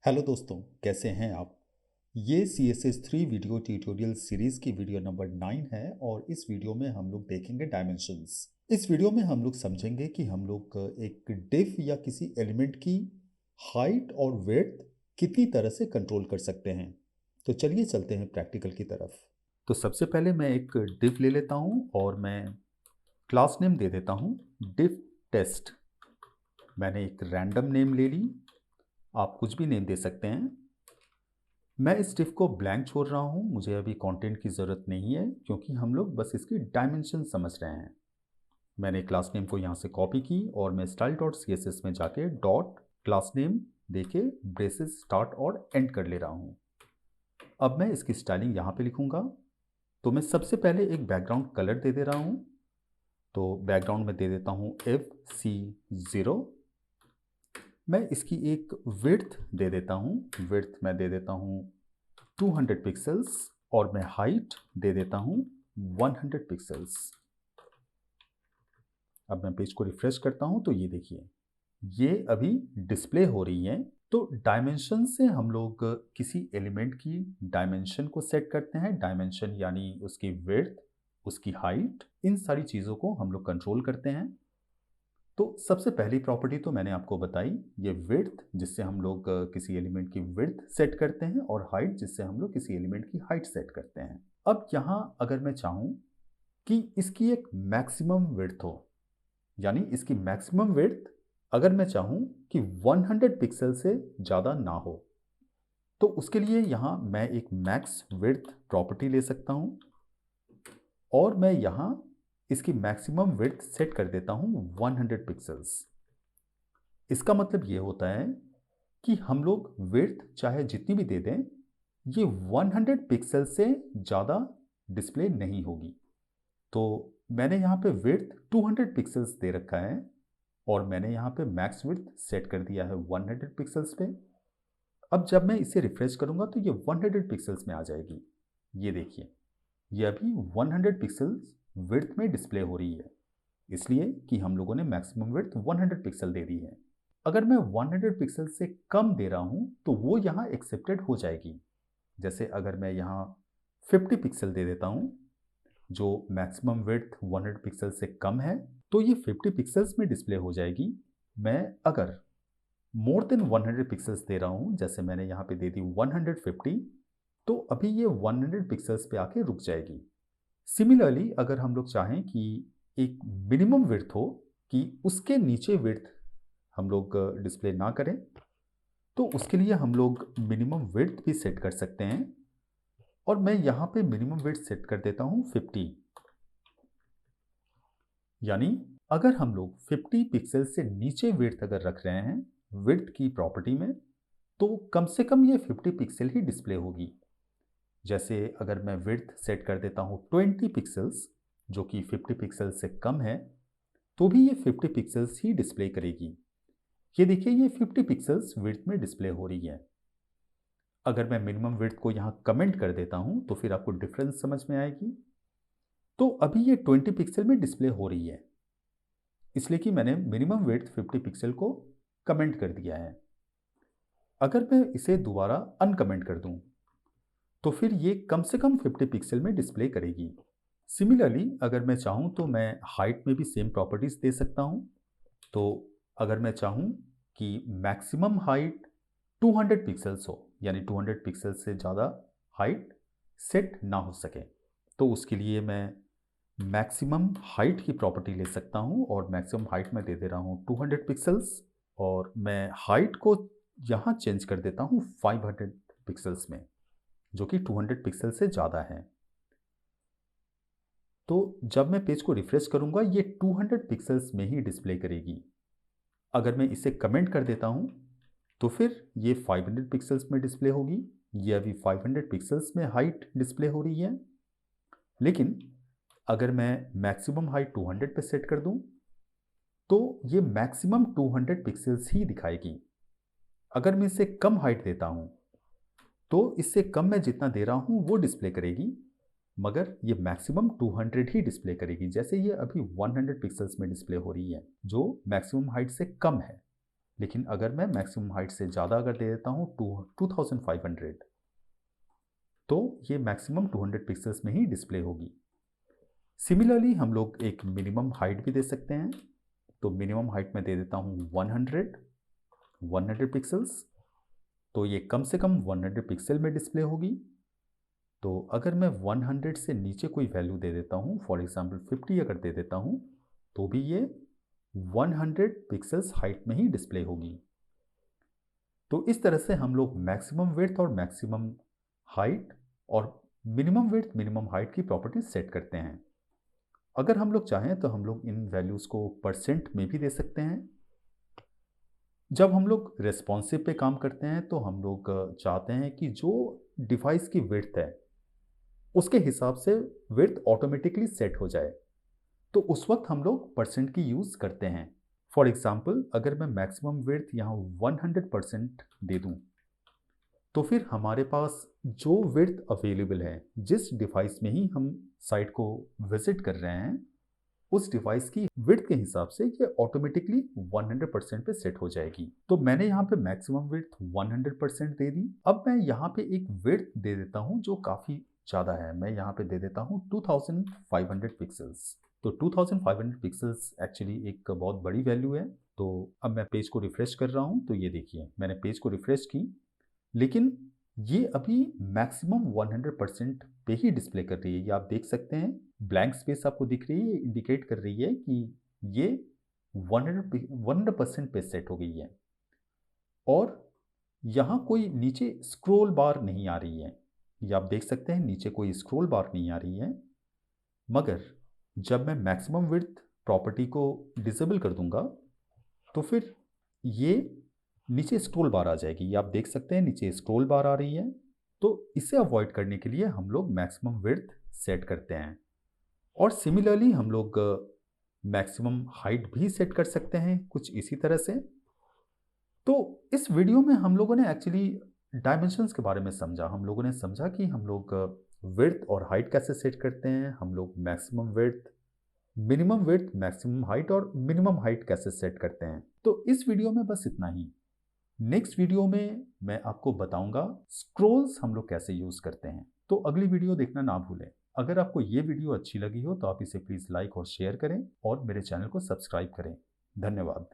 Hello दोस्तों, कैसे हैं आप। ये CSS3 वीडियो ट्यूटोरियल सीरीज़ की वीडियो नंबर 9 है और इस वीडियो में हम लोग देखेंगे डायमेंशंस। इस वीडियो में हम लोग समझेंगे कि हम लोग एक डिव या किसी एलिमेंट की हाइट और विड्थ कितनी तरह से कंट्रोल कर सकते हैं। तो चलिए चलते हैं प्रैक्टिकल की तरफ। तो सबसे पहले मैं एक डिव ले लेता हूँ और मैं क्लास नेम दे देता हूँ डिव टेस्ट। मैंने एक रैंडम नेम ले ली, आप कुछ भी नेम दे सकते हैं। मैं इस डिव को ब्लैंक छोड़ रहा हूँ, मुझे अभी कंटेंट की ज़रूरत नहीं है क्योंकि हम लोग बस इसकी डायमेंशन समझ रहे हैं। मैंने क्लास नेम को यहाँ से कॉपी की और मैं style dot C S S में जाके डॉट क्लास नेम देके ब्रेसेस स्टार्ट और एंड कर ले रहा हूँ। अब मैं इसकी स्टाइलिंग यहाँ पे लिखूँगा। तो मैं सबसे पहले एक बैकग्राउंड कलर दे दे रहा हूँ। तो बैकग्राउंड में दे देता हूँ FC0। मैं इसकी एक विड्थ दे देता हूँ, विड्थ मैं दे देता हूँ 200 पिक्सेल्स और मैं हाइट दे देता हूँ 100 पिक्सेल्स। अब मैं पेज को रिफ्रेश करता हूँ तो ये देखिए, ये अभी डिस्प्ले हो रही है। तो डायमेंशन से हम लोग किसी एलिमेंट की डायमेंशन को सेट करते हैं। डायमेंशन यानी उसकी विड्थ, उसकी हाइट, इन सारी चीज़ों को हम लोग कंट्रोल करते हैं। तो सबसे पहली प्रॉपर्टी तो मैंने आपको बताई, ये विड्थ जिससे हम लोग किसी एलिमेंट की विड्थ सेट करते हैं और हाइट जिससे हम लोग किसी एलिमेंट की हाइट सेट करते हैं। अब यहाँ अगर मैं चाहूँ कि इसकी एक मैक्सिमम विड्थ हो, यानी इसकी मैक्सिमम विड्थ अगर मैं चाहूँ कि 100 पिक्सल से ज़्यादा ना हो, तो उसके लिए यहाँ मैं एक मैक्स विड्थ प्रॉपर्टी ले सकता हूँ और मैं यहाँ इसकी मैक्सिमम विड्थ सेट कर देता हूँ 100 पिक्सेल्स। इसका मतलब ये होता है कि हम लोग विड्थ चाहे जितनी भी दे दें, ये 100 पिक्सल से ज़्यादा डिस्प्ले नहीं होगी। तो मैंने यहाँ पे विड्थ 200 पिक्सेल्स दे रखा है और मैंने यहाँ पे मैक्स विड्थ सेट कर दिया है 100 पिक्सेल्स पे। अब जब मैं इसे रिफ्रेश करूँगा तो ये 100 पिक्सेल्स में आ जाएगी। ये देखिए, ये अभी 100 पिक्सेल्स विड्थ में डिस्प्ले हो रही है, इसलिए कि हम लोगों ने मैक्सिमम विड्थ 100 पिक्सल दे दी है। अगर मैं 100 पिक्सल से कम दे रहा हूँ तो वो यहाँ एक्सेप्टेड हो जाएगी। जैसे अगर मैं यहाँ 50 पिक्सल दे देता हूँ, जो मैक्सिमम विड्थ 100 पिक्सल से कम है, तो ये 50 पिक्सल्स में डिस्प्ले हो जाएगी। मैं अगर मोर देन 100 पिक्सल्स दे रहा हूँ, जैसे मैंने यहाँ पे दे दी 150, तो अभी ये 100 पिक्सल्स पे आके रुक जाएगी। सिमिलरली अगर हम लोग चाहें कि एक मिनिमम विड्थ हो, कि उसके नीचे विड्थ हम लोग डिस्प्ले ना करें, तो उसके लिए हम लोग मिनिमम विड्थ भी सेट कर सकते हैं और मैं यहाँ पे मिनिमम विड्थ सेट कर देता हूँ 50। यानी अगर हम लोग 50 पिक्सल से नीचे विड्थ अगर रख रहे हैं विड्थ की प्रॉपर्टी में, तो कम से कम ये 50 पिक्सल ही डिस्प्ले होगी। जैसे अगर मैं विड्थ सेट कर देता हूँ 20 पिक्सल्स, जो कि 50 पिक्सल से कम है, तो भी ये 50 पिक्सल्स ही डिस्प्ले करेगी। ये देखिए, ये 50 पिक्सल्स विड्थ में डिस्प्ले हो रही है। अगर मैं मिनिमम विड्थ को यहाँ कमेंट कर देता हूँ तो फिर आपको डिफरेंस समझ में आएगी। तो अभी ये 20 पिक्सल में डिस्प्ले हो रही है, इसलिए कि मैंने मिनिमम विड्थ 50 पिक्सल को कमेंट कर दिया है। अगर मैं इसे दोबारा अनकमेंट कर दूँ तो फिर ये कम से कम 50 पिक्सल में डिस्प्ले करेगी। सिमिलरली अगर मैं चाहूँ तो मैं हाइट में भी सेम प्रॉपर्टीज़ दे सकता हूँ। तो अगर मैं चाहूँ कि मैक्सिमम हाइट 200 पिक्सल्स हो, यानी 200 पिक्सल से ज़्यादा हाइट सेट ना हो सके, तो उसके लिए मैं मैक्सिमम हाइट की प्रॉपर्टी ले सकता हूँ और मैक्सिमम हाइट में दे दे रहा हूँ 200 पिक्सल्स और मैं हाइट को यहाँ चेंज कर देता हूँ 500 पिक्सल्स में, जो कि 200 पिक्सल से ज़्यादा है। तो जब मैं पेज को रिफ्रेश करूँगा ये 200 पिक्सल्स में ही डिस्प्ले करेगी। अगर मैं इसे कमेंट कर देता हूँ तो फिर ये 500 पिक्सल्स में डिस्प्ले होगी। ये अभी 500 पिक्सल्स में हाइट डिस्प्ले हो रही है। लेकिन अगर मैं मैक्सिमम हाइट 200 पे सेट कर दूं तो ये मैक्सिमम 200 पिक्सल्स ही दिखाएगी। अगर मैं इसे कम हाइट देता हूं तो इससे कम मैं जितना दे रहा हूं वो डिस्प्ले करेगी, मगर ये मैक्सिमम 200 ही डिस्प्ले करेगी। जैसे ये अभी 100 पिक्सल्स में डिस्प्ले हो रही है, जो मैक्सिमम हाइट से कम है। लेकिन अगर मैं मैक्सिमम हाइट से ज़्यादा अगर दे देता हूँ 2500, तो ये मैक्सिमम 200 पिक्सल्स में ही डिस्प्ले होगी। सिमिलरली हम लोग एक मिनिमम हाइट भी दे सकते हैं। तो मिनिमम हाइट में दे देता हूँ 100 पिक्सल्स, तो ये कम से कम 100 पिक्सल में डिस्प्ले होगी। तो अगर मैं 100 से नीचे कोई वैल्यू दे देता हूँ, फॉर एग्जांपल 50 अगर दे देता हूँ, तो भी ये 100 पिक्सल्स हाइट में ही डिस्प्ले होगी। तो इस तरह से हम लोग मैक्सिमम विड्थ और मैक्सिमम हाइट और मिनिमम विड्थ मिनिमम हाइट की प्रॉपर्टीज सेट करते हैं। अगर हम लोग चाहें तो हम लोग इन वैल्यूज़ को परसेंट में भी दे सकते हैं। जब हम लोग रेस्पॉन्सिव पे काम करते हैं तो हम लोग चाहते हैं कि जो डिवाइस की विड्थ है उसके हिसाब से विड्थ ऑटोमेटिकली सेट हो जाए, तो उस वक्त हम लोग परसेंट की यूज़ करते हैं। फॉर एग्जाम्पल अगर मैं मैक्सिमम विड्थ यहाँ 100% दे दूँ, तो फिर हमारे पास जो विड्थ अवेलेबल है, जिस डिवाइस में ही हम साइट को विजिट कर रहे हैं, उस डिवाइस की विड्थ के हिसाब से ये ऑटोमेटिकली 100% पे सेट हो जाएगी। तो मैंने यहाँ पे मैक्सिमम विड्थ 100% दे दी। अब मैं यहाँ पे एक विड्थ दे देता हूँ जो काफ़ी ज़्यादा है। मैं यहाँ पे दे देता हूँ 2500 पिक्सल्स। तो 2500 पिक्सल्स एक्चुअली एक बहुत बड़ी वैल्यू है। तो अब मैं पेज को रिफ्रेश कर रहा हूँ, तो ये देखिए मैंने पेज को रिफ्रेश की, लेकिन ये अभी मैक्सिमम 100% पे ही डिस्प्ले कर रही है। ये आप देख सकते हैं, ब्लैंक स्पेस आपको दिख रही है, ये इंडिकेट कर रही है कि ये 100% पे सेट हो गई है। और यहाँ कोई नीचे स्क्रॉल बार नहीं आ रही है। ये आप देख सकते हैं, नीचे कोई स्क्रॉल बार नहीं आ रही है। मगर जब मैं मैक्सिमम विड्थ प्रॉपर्टी को डिसेबल कर दूंगा, तो फिर ये नीचे स्क्रॉल बार आ जाएगी। ये आप देख सकते हैं, नीचे स्क्रॉल बार आ रही है। तो इसे अवॉइड करने के लिए हम लोग मैक्सिमम विड्थ सेट करते हैं। और सिमिलरली हम लोग मैक्सिमम हाइट भी सेट कर सकते हैं कुछ इसी तरह से। तो इस वीडियो में हम लोगों ने एक्चुअली डायमेंशंस के बारे में समझा। हम लोगों ने समझा कि हम लोग विड्थ और हाइट कैसे सेट करते हैं, हम लोग मैक्सिमम विड्थ मैक्सिमम हाइट और मिनिमम हाइट कैसे सेट करते हैं। तो इस वीडियो में बस इतना ही। नेक्स्ट वीडियो में मैं आपको बताऊंगा स्क्रोल्स हम लोग कैसे यूज़ करते हैं। तो अगली वीडियो देखना ना भूलें। अगर आपको ये वीडियो अच्छी लगी हो तो आप इसे प्लीज़ लाइक और शेयर करें और मेरे चैनल को सब्सक्राइब करें। धन्यवाद।